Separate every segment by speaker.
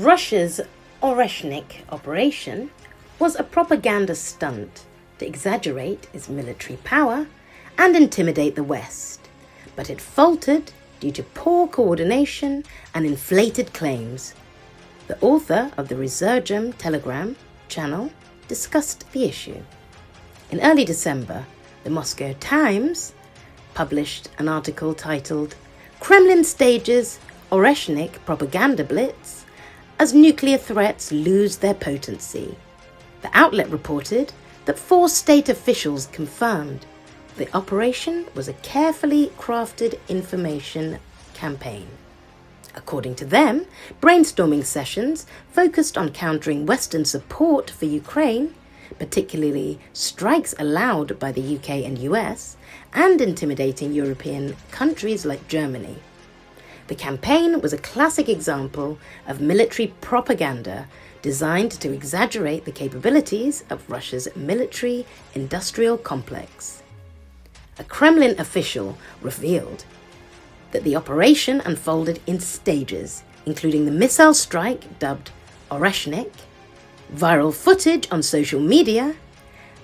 Speaker 1: Russia's Oreshnik operation was a propaganda stunt to exaggerate its military power and intimidate the West, but it faltered due to poor coordination and inflated claims. The author of the Resurgam Telegram channel discussed the issue. In early December, the Moscow Times published an article titled "Kremlin Stages Oreshnik Propaganda Blitz as Nuclear Threats Lose Their Potency." The outlet reported that 4 state officials confirmed the operation was a carefully crafted information campaign. According to them, brainstorming sessions focused on countering Western support for Ukraine, particularly strikes allowed by the UK and US, and intimidating European countries like Germany. The campaign was a classic example of military propaganda designed to exaggerate the capabilities of Russia's military-industrial complex. A Kremlin official revealed that the operation unfolded in stages, including the missile strike dubbed Oreshnik, viral footage on social media,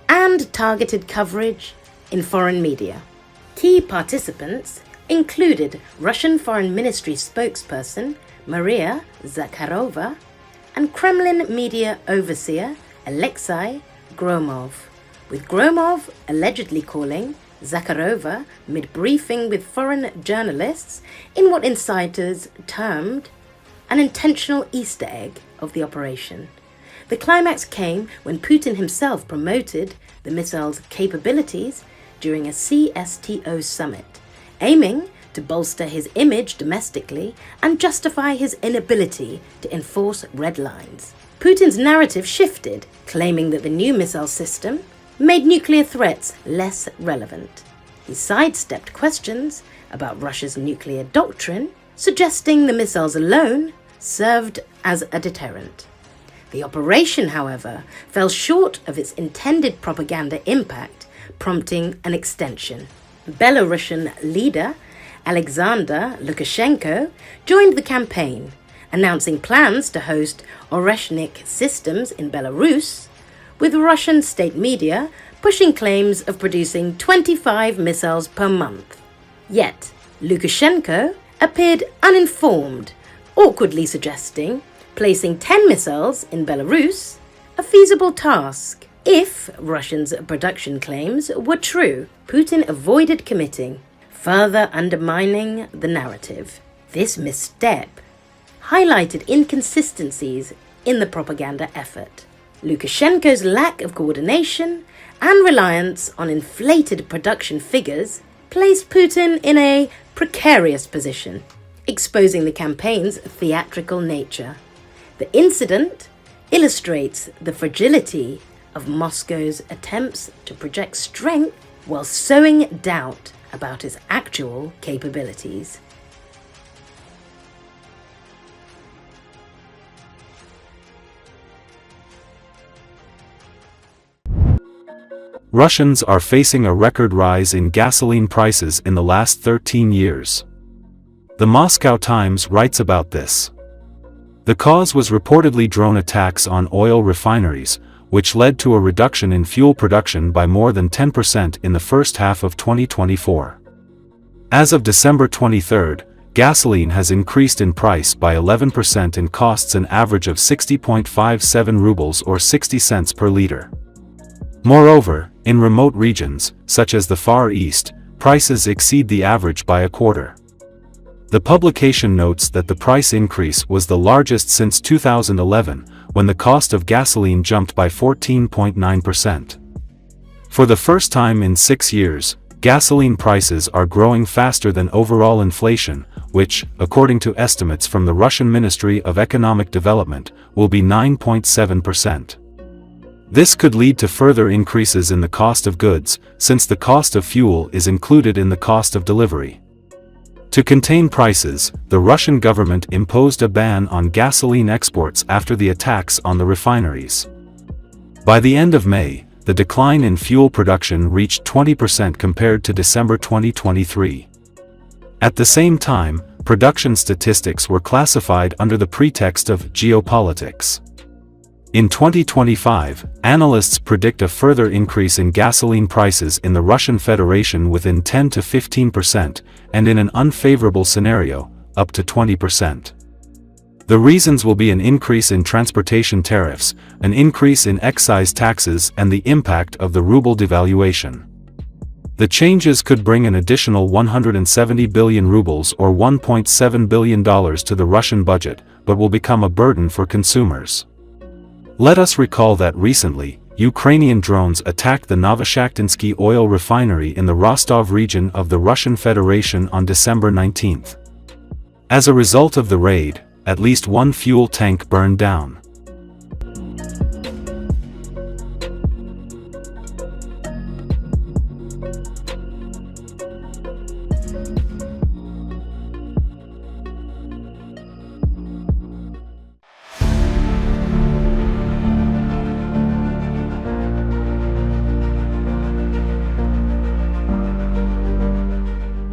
Speaker 1: and targeted coverage in foreign media. Key participants included Russian Foreign Ministry spokesperson Maria Zakharova and Kremlin media overseer Alexei Gromov, with Gromov allegedly calling Zakharova mid-briefing with foreign journalists in what insiders termed an intentional Easter egg of the operation. The climax came when Putin himself promoted the missile's capabilities during a CSTO summit, aiming to bolster his image domestically and justify his inability to enforce red lines. Putin's narrative shifted, claiming that the new missile system made nuclear threats less relevant. He sidestepped questions about Russia's nuclear doctrine, suggesting the missiles alone served as a deterrent. The operation, however, fell short of its intended propaganda impact, prompting an extension. Belarusian leader Alexander Lukashenko joined the campaign, announcing plans to host Oreshnik systems in Belarus, with Russian state media pushing claims of producing 25 missiles per month. Yet, Lukashenko appeared uninformed, awkwardly suggesting placing 10 missiles in Belarus a feasible task. If Russians' production claims were true, Putin avoided committing, further undermining the narrative. This misstep highlighted inconsistencies in the propaganda effort. Lukashenko's lack of coordination and reliance on inflated production figures placed Putin in a precarious position, exposing the campaign's theatrical nature. The incident illustrates the fragility of Moscow's attempts to project strength while sowing doubt about its actual capabilities.
Speaker 2: Russians are facing a record rise in gasoline prices in the last 13 years. The Moscow Times writes about this. The cause was reportedly drone attacks on oil refineries, which led to a reduction in fuel production by more than 10% in the first half of 2024. As of December 23, gasoline has increased in price by 11% and costs an average of 60.57 rubles or 60 cents per liter. Moreover, in remote regions, such as the Far East, prices exceed the average by a quarter. The publication notes that the price increase was the largest since 2011, when the cost of gasoline jumped by 14.9%. For the first time in 6 years, gasoline prices are growing faster than overall inflation, which, according to estimates from the Russian Ministry of Economic Development, will be 9.7%. This could lead to further increases in the cost of goods, since the cost of fuel is included in the cost of delivery. To contain prices, the Russian government imposed a ban on gasoline exports after the attacks on the refineries. By the end of May, the decline in fuel production reached 20% compared to December 2023. At the same time, production statistics were classified under the pretext of geopolitics. In 2025, analysts predict a further increase in gasoline prices in the Russian Federation within 10 to 15%, and in an unfavorable scenario, up to 20%. The reasons will be an increase in transportation tariffs, an increase in excise taxes, and the impact of the ruble devaluation. The changes could bring an additional 170 billion rubles or $1.7 billion to the Russian budget, but will become a burden for consumers. Let us recall that recently, Ukrainian drones attacked the Novoshakhtinsky oil refinery in the Rostov region of the Russian Federation on December 19. As a result of the raid, at least one fuel tank burned down.